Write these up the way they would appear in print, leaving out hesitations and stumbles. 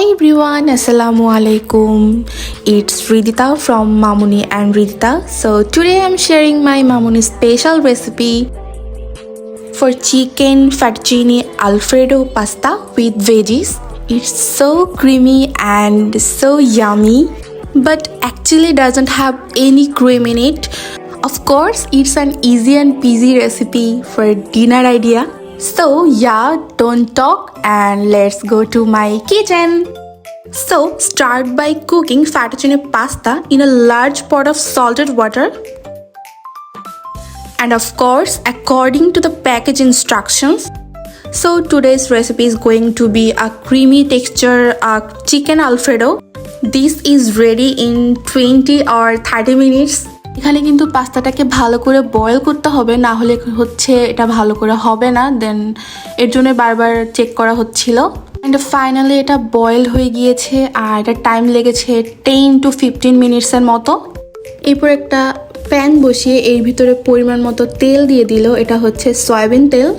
everyone, Assalamu alaikum. It's Ridita from Mamuni and Ridita. So today I'm sharing my Mamuni special recipe for chicken fettuccine alfredo pasta with veggies. It's so creamy and so yummy, but actually doesn't have any cream in it. Of course, it's an easy and peasy recipe for dinner idea. So yeah, don't talk and let's go to my kitchen. So start by cooking fettuccine pasta in a large pot of salted water. And of course, according to the package instructions. So today's recipe is going to be a creamy texture chicken alfredo. This is ready in 20 or 30 minutes. এখানে কিন্তু পাস্তাটাকে ভালো করে boil করতে হবে, না হলে হচ্ছে এটা ভালো করে হবে না। দেন এর জন্য বারবার চেক করা হচ্ছিল। এন্ড ফাইনালি এটা বয়েল হয়ে গিয়েছে আর এটা টাইম লেগেছে 10 to 15 মিনিটসের মতো। এরপর একটা প্যান বসিয়ে এর ভিতরে পরিমাণ মতো তেল দিয়ে দিল, এটা হচ্ছে সয়াবিন তেল।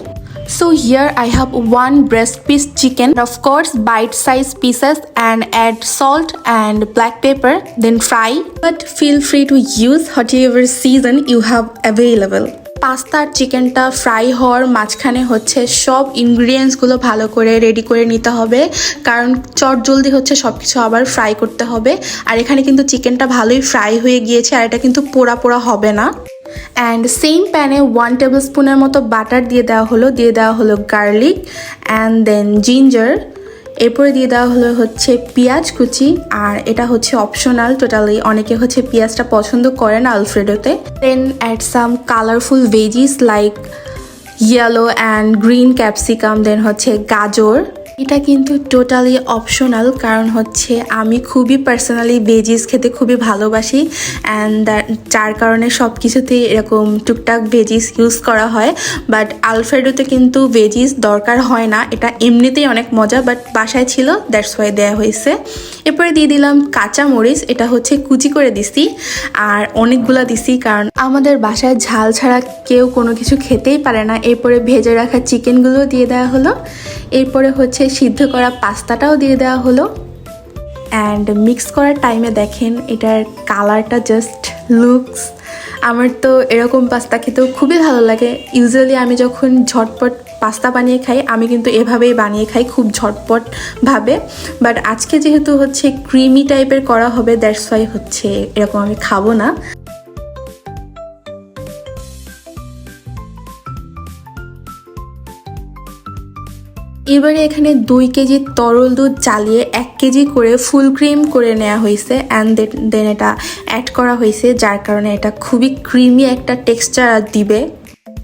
So here I have one breast piece chicken, of course bite-sized pieces, and add salt and black pepper, then fry. But feel free to use whatever season you have available. Pasta আর চিকেনটা fry হওয়ার মাঝখানে হচ্ছে সব ইনগ্রিডিয়েন্টসগুলো ভালো করে ready করে নিতে হবে, কারণ চটজলদি হচ্ছে সব কিছু আবার ফ্রাই করতে হবে। আর এখানে কিন্তু চিকেনটা ভালোই ফ্রাই হয়ে গিয়েছে আর এটা কিন্তু পোড়া পোড়া হবে না। অ্যান্ড সেম প্যানে 1 টেবিল স্পুনের মতো বাটার দিয়ে দেওয়া হলো গার্লিক অ্যান্ড দেন জিঞ্জার। এরপরে দিয়ে দেওয়া হচ্ছে পেঁয়াজ কুচি, আর এটা হচ্ছে অপশনাল টোটালি, অনেকে হচ্ছে পেঁয়াজটা পছন্দ করে না আলফ্রেডোতে। Then add some colourful veggies like yellow and green capsicum, then হচ্ছে গাজর। এটা কিন্তু টোটালি অপশনাল, কারণ হচ্ছে আমি খুবই পার্সোনালি ভেজিস খেতে খুবই ভালোবাসি অ্যান্ড যার কারণে সব কিছুতেই এরকম টুকটাক ভেজিস ইউজ করা হয়। বাট আলফ্রেডোতে কিন্তু ভেজিস দরকার হয় না, এটা এমনিতেই অনেক মজা, বাট বাসায় ছিল দ্যাটস ওয়াই দেওয়া হয়েছে। এরপরে দিয়ে দিলাম কাঁচা মরিচ, এটা হচ্ছে কুচি করে দিছি আর অনেকগুলা দিছি, কারণ আমাদের বাসায় ঝাল ছাড়া কেউ কোনো কিছু খেতেই পারে না। এরপরে ভেজে রাখা চিকেনগুলো দিয়ে দেওয়া হলো, এরপরে হচ্ছে সিদ্ধ করা পাস্তাটাও দিয়ে দেওয়া হলো। অ্যান্ড মিক্স করার টাইমে দেখেন এটার কালারটা জাস্ট লুকস। আমার তো এরকম পাস্তা খেতেও খুবই ভালো লাগে। ইউজুয়ালি আমি যখন ঝটপট পাস্তা বানিয়ে খাই, আমি কিন্তু এভাবেই বানিয়ে খাই, খুব ঝটপট ভাবে। বাট আজকে যেহেতু হচ্ছে ক্রিমি টাইপের করা হবে, দ্যাটস ওয়াই হচ্ছে এরকম আমি খাবো না। এবারে এখানে 2 কেজি তরল দুধ চালিয়ে 1 কেজি করে ফুল ক্রিম করে নেওয়া হয়েছে অ্যান্ড দেন এটা অ্যাড করা হয়েছে, যার কারণে এটা খুবই ক্রিমি একটা টেক্সচার দিবে।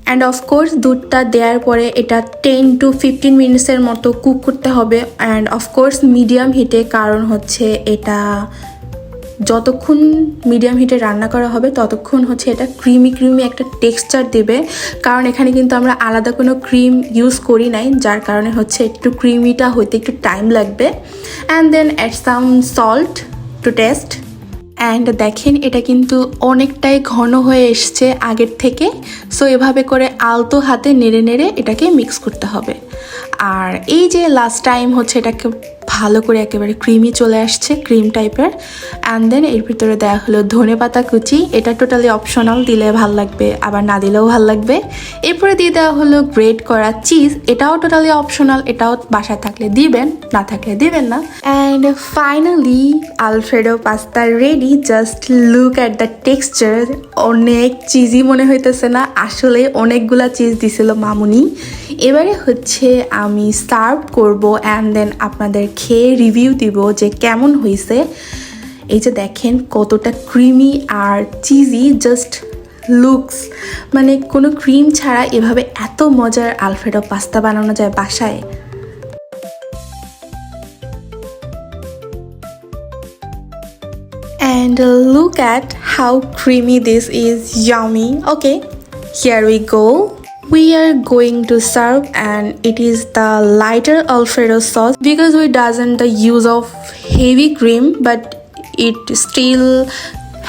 অ্যান্ড অফকোর্স দুধটা দেওয়ার পরে এটা 10 to 15 মিনিটসের মতো কুক করতে হবে, অ্যান্ড অফকোর্স মিডিয়াম হিটে, কারণ হচ্ছে এটা যতক্ষণ মিডিয়াম হিটে রান্না করা হবে ততক্ষণ হচ্ছে এটা ক্রিমি একটা টেক্সচার দেবে, কারণ এখানে কিন্তু আমরা আলাদা কোনো ক্রিম ইউজ করি নাই, যার কারণে হচ্ছে একটু ক্রিমিটা হইতে একটু টাইম লাগবে। And then add some salt to taste. And দেখেন এটা কিন্তু অনেকটাই ঘন হয়ে এসছে আগের থেকে। সো এভাবে করে আলতো হাতে নেড়ে নেড়ে এটাকে মিক্স করতে হবে। আর এই যে লাস্ট টাইম হচ্ছে এটাকে ভালো করে একেবারে ক্রিমি চলে আসছে, ক্রিম টাইপের। অ্যান্ড দেন এর ভিতরে দেওয়া হলো ধনেপাতা কুচি, এটা টোটালি অপশনাল, দিলে ভাল লাগবে আবার না দিলেও ভাল লাগবে। এরপরে দিয়ে দেওয়া হলো গ্রেট করা চিজ, এটাও টোটালি অপশনাল, এটাও বাসায় থাকলে দিবেন, না থাকলে দিবেন না। And finally Alfredo pasta ready. Just look at the texture, অনেক চিজি মনে হইতেছে না? আসলে অনেকগুলা চিজ দিছিল মামুনি। এবারে হচ্ছে আমি সার্ভ করব অ্যান্ড দেন আপনাদের খেয়ে রিভিউ দিব যে কেমন হয়েছে। এই যে দেখেন কতটা ক্রিমি আর চিজি, জাস্ট লুকস, মানে কোনো ক্রিম ছাড়া এভাবে এত মজার আলফ্রেডো পাস্তা বানানো যায় বাসায়। And look at how creamy this is, yummy. Okay, here we go. We are going to serve and it is the lighter Alfredo sauce because we doesn't the use of heavy cream, but it still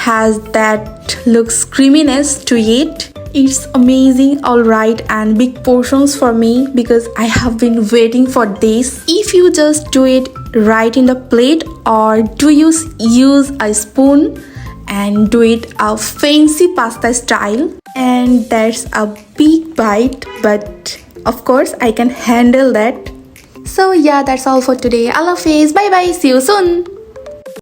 has that looks creaminess to it. It's amazing, alright, and big portions for me because I have been waiting for this. If you just do it right in the plate, or do you use a spoon and do it a fancy pasta style? And that's a big bite, but of course I can handle that. So yeah, that's all for today. Allah Hafiz, bye bye, see you soon.